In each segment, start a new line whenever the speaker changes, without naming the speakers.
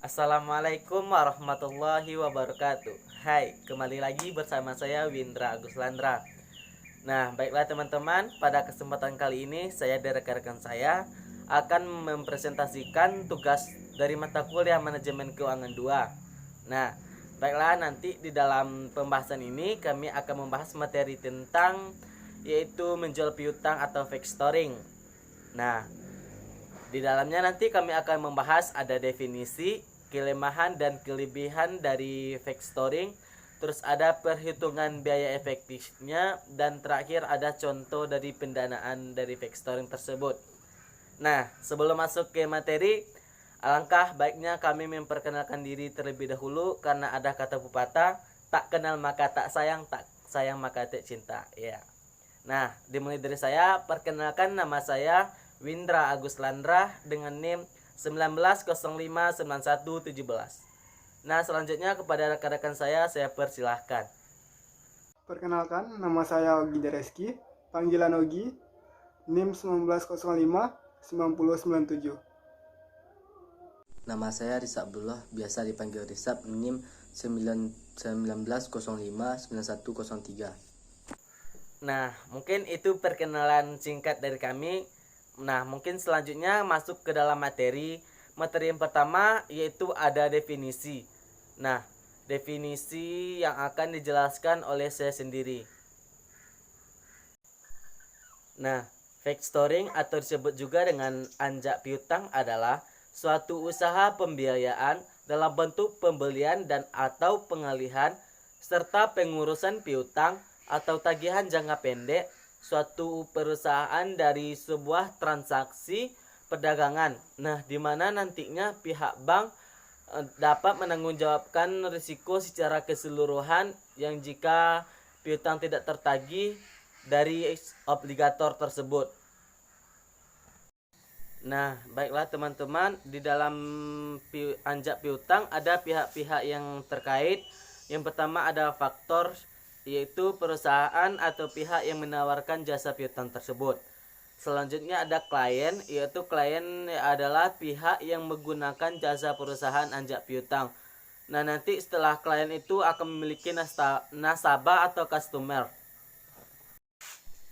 Assalamualaikum warahmatullahi wabarakatuh. Hai, kembali lagi bersama saya Windra Agus Landra. Nah, baiklah teman-teman, pada kesempatan kali ini saya dan rekan-rekan saya akan mempresentasikan tugas dari mata kuliah Manajemen Keuangan 2. Nah, baiklah, nanti di dalam pembahasan ini kami akan membahas materi tentang yaitu menjual piutang atau factoring. Nah, di dalamnya nanti kami akan membahas ada definisi, kelemahan dan kelebihan dari factoring, terus ada perhitungan biaya efektifnya, dan terakhir ada contoh dari pendanaan dari factoring tersebut. Nah, sebelum masuk ke materi, alangkah baiknya kami memperkenalkan diri terlebih dahulu karena ada kata pepatah, tak kenal maka tak sayang maka tak cinta. Ya. Nah, dimulai dari saya, perkenalkan nama saya Windra Agus Landra dengan NIM 19059117. Nah, selanjutnya kepada rekan-rekan saya persilahkan.
Perkenalkan, nama saya Ogi Dereski, panggilan Ogi, NIM 1905-9097.
Nama saya Risa Abdullah, biasa dipanggil Risab, NIM 1905-9103.
Nah, mungkin itu perkenalan singkat dari kami. Nah, mungkin selanjutnya masuk ke dalam materi. Materi yang pertama yaitu ada definisi. Nah, definisi yang akan dijelaskan oleh saya sendiri. Nah, factoring atau disebut juga dengan anjak piutang adalah suatu usaha pembiayaan dalam bentuk pembelian dan atau pengalihan serta pengurusan piutang atau tagihan jangka pendek suatu perusahaan dari sebuah transaksi perdagangan. Nah, di mana nantinya pihak bank dapat menanggungjawabkan risiko secara keseluruhan yang jika piutang tidak tertagih dari obligator tersebut. Nah, baiklah teman-teman, di dalam anjak piutang ada pihak-pihak yang terkait. Yang pertama ada faktor, yaitu perusahaan atau pihak yang menawarkan jasa piutang tersebut. Selanjutnya ada klien, yaitu klien adalah pihak yang menggunakan jasa perusahaan anjak piutang. Nah, nanti setelah klien itu akan memiliki nasabah atau customer.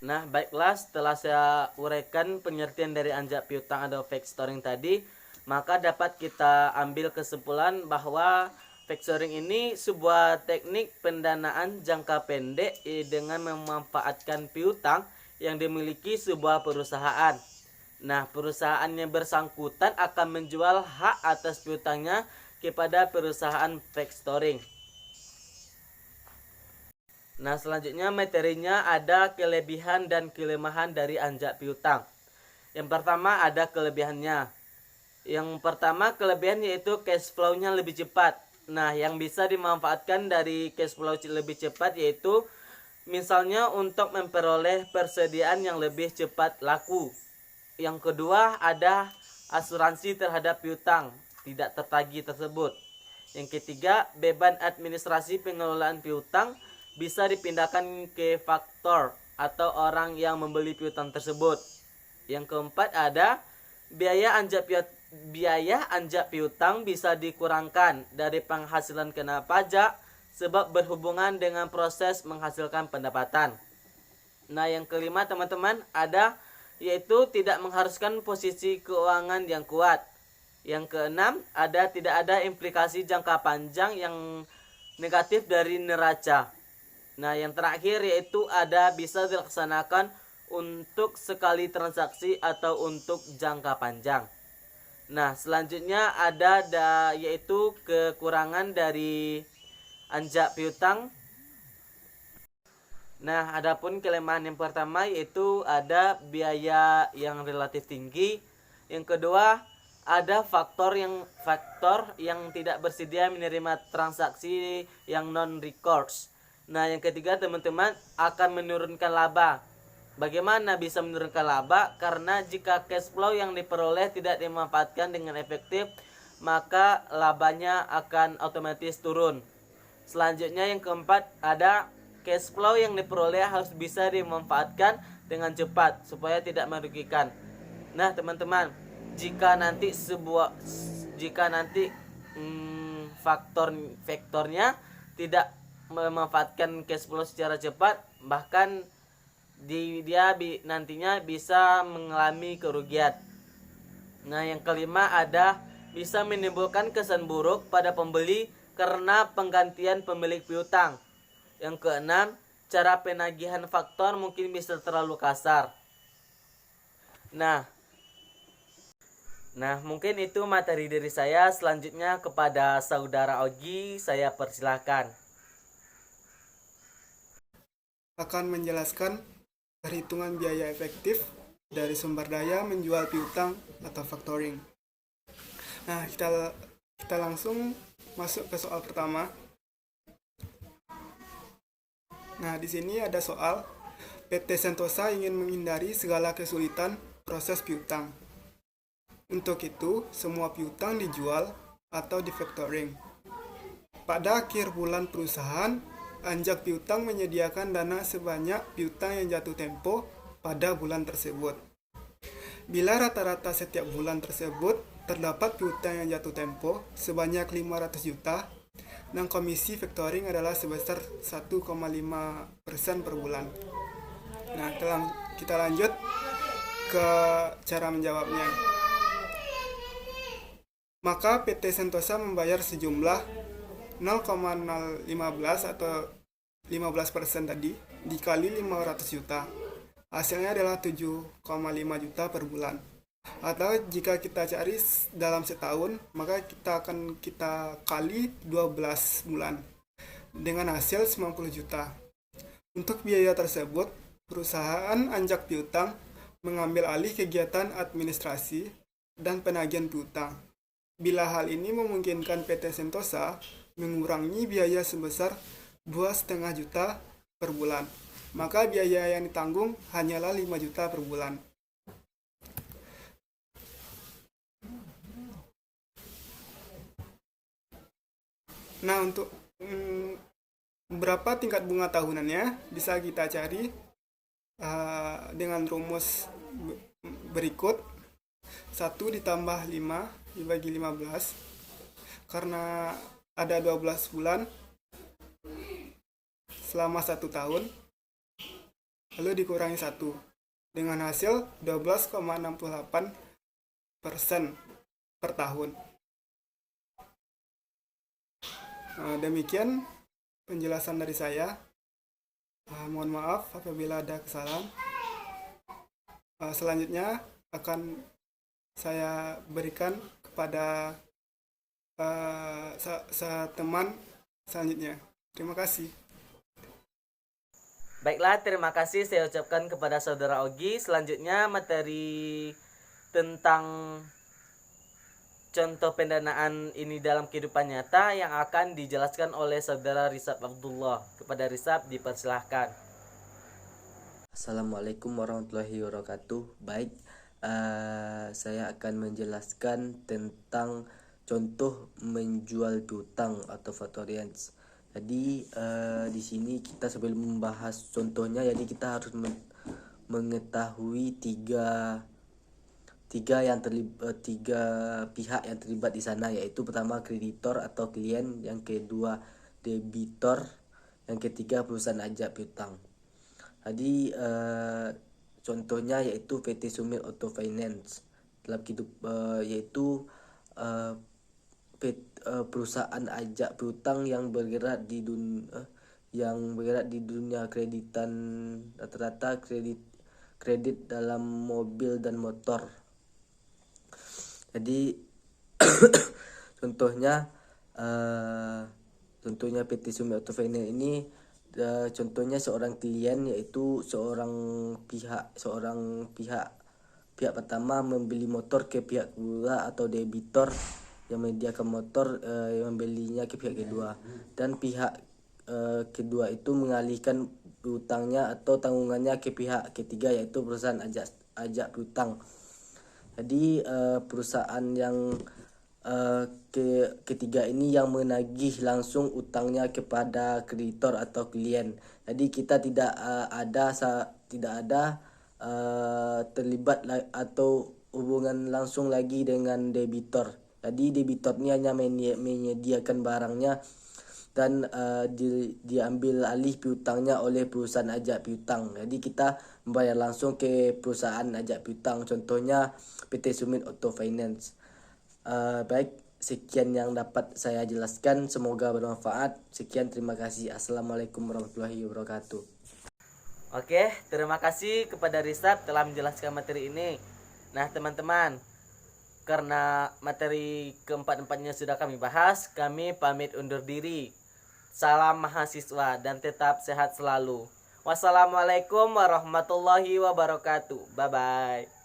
Nah, baiklah, setelah saya uraikan pengertian dari anjak piutang atau factoring tadi, maka dapat kita ambil kesimpulan bahwa factoring ini sebuah teknik pendanaan jangka pendek dengan memanfaatkan piutang yang dimiliki sebuah perusahaan. Nah, perusahaan yang bersangkutan akan menjual hak atas piutangnya kepada perusahaan factoring. Nah, selanjutnya materinya ada kelebihan dan kelemahan dari anjak piutang. Yang pertama ada kelebihannya. Yang pertama kelebihan yaitu cash flow-nya lebih cepat. Nah, yang bisa dimanfaatkan dari cash flow lebih cepat yaitu misalnya untuk memperoleh persediaan yang lebih cepat laku. Yang kedua ada asuransi terhadap piutang tidak tertagih tersebut. Yang ketiga, beban administrasi pengelolaan piutang bisa dipindahkan ke faktor atau orang yang membeli piutang tersebut. Yang keempat ada biaya anjak piutang bisa dikurangkan dari penghasilan kena pajak sebab berhubungan dengan proses menghasilkan pendapatan. Nah, yang kelima teman-teman ada yaitu tidak mengharuskan posisi keuangan yang kuat. Yang keenam ada tidak ada implikasi jangka panjang yang negatif dari neraca. Nah, yang terakhir yaitu ada bisa dilaksanakan untuk sekali transaksi atau untuk jangka panjang. Nah, selanjutnya ada yaitu kekurangan dari anjak piutang. Nah, adapun kelemahan yang pertama yaitu ada biaya yang relatif tinggi. Yang kedua, ada faktor yang tidak bersedia menerima transaksi yang non recourse. Nah, yang ketiga teman-teman akan menurunkan laba. Bagaimana bisa menurunkan laba? Karena jika cash flow yang diperoleh tidak dimanfaatkan dengan efektif, maka labanya akan otomatis turun. Selanjutnya yang keempat ada cash flow yang diperoleh harus bisa dimanfaatkan dengan cepat supaya tidak merugikan. Nah, teman-teman, jika nanti vektornya tidak memanfaatkan cash flow secara cepat, bahkan nantinya bisa mengalami kerugian. Nah, yang kelima ada bisa menimbulkan kesan buruk pada pembeli karena penggantian pemilik piutang. Yang keenam, cara penagihan faktor mungkin bisa terlalu kasar. Nah, mungkin itu materi dari saya. Selanjutnya kepada saudara Ogi, saya persilahkan.
Akan menjelaskan perhitungan biaya efektif dari sumber daya menjual piutang atau factoring. Nah, kita langsung masuk ke soal pertama. Nah, di sini ada soal PT Sentosa ingin menghindari segala kesulitan proses piutang. Untuk itu, semua piutang dijual atau di factoring. Pada akhir bulan perusahaan, Anjak Piutang menyediakan dana sebanyak piutang yang jatuh tempo pada bulan tersebut. Bila rata-rata setiap bulan tersebut terdapat piutang yang jatuh tempo sebanyak 500 juta, dan komisi factoring adalah sebesar 1,5% per bulan. Nah, kita lanjut ke cara menjawabnya. Maka PT Sentosa membayar sejumlah 0,015 atau 15% tadi dikali 500 juta. Hasilnya adalah 7,5 juta per bulan. Atau jika kita cari dalam setahun, maka kita kali 12 bulan dengan hasil 90 juta. Untuk biaya tersebut, perusahaan Anjak Piutang mengambil alih kegiatan administrasi dan penagihan piutang. Bila hal ini memungkinkan PT Sentosa mengurangi biaya sebesar 2,5 juta per bulan, maka biaya yang ditanggung hanyalah 5 juta per bulan. Nah, untuk berapa tingkat bunga tahunannya bisa kita cari dengan rumus berikut. 1 ditambah 5 dibagi 15, karena ada 12 bulan selama 1 tahun, lalu dikurangi 1 dengan hasil 12,68% per tahun. Demikian penjelasan dari saya. Mohon maaf apabila ada kesalahan. Selanjutnya akan saya berikan kepada teman selanjutnya. Terima kasih.
Baiklah, terima kasih saya ucapkan kepada saudara Ogi. Selanjutnya materi tentang contoh pendanaan ini dalam kehidupan nyata yang akan dijelaskan oleh saudara Risab Abdullah. Kepada Risab dipersilahkan.
Assalamualaikum warahmatullahi wabarakatuh. Baik, saya akan menjelaskan tentang contoh menjual piutang atau factorians. Jadi di sini kita sebelum membahas contohnya, jadi kita harus mengetahui tiga pihak yang terlibat di sana, yaitu pertama kreditor atau klien, yang kedua debitor, yang ketiga perusahaan ajak piutang. Jadi contohnya yaitu PT Sumit Auto Finance dalam yaitu perusahaan ajak piutang yang bergerak di dunia kreditan, rata-rata kredit dalam mobil dan motor. Jadi contohnya PT Sumit Auto Finance ini, contohnya seorang klien, yaitu seorang pihak pertama membeli motor ke pihak kedua, atau debitor yang menyediakan motor yang membelinya ke pihak kedua, dan pihak kedua itu mengalihkan piutangnya atau tanggungannya ke pihak ketiga, yaitu perusahaan ajak piutang. Jadi perusahaan yang ketiga ini yang menagih langsung utangnya kepada kreditor atau klien. Jadi kita tidak ada terlibat atau hubungan langsung lagi dengan debitor. Jadi debitor ini hanya menyediakan barangnya dan diambil alih piutangnya oleh perusahaan ajak piutang. Jadi kita membayar langsung ke perusahaan ajak piutang, contohnya PT Sumit Auto Finance. Baik, sekian yang dapat saya jelaskan, semoga bermanfaat. Sekian, terima kasih. Assalamualaikum warahmatullahi wabarakatuh.
Oke, terima kasih kepada Risab telah menjelaskan materi ini. Nah teman-teman, karena materi keempat-empatnya sudah kami bahas, kami pamit undur diri. Salam mahasiswa dan tetap sehat selalu. Wassalamualaikum warahmatullahi wabarakatuh. Bye-bye.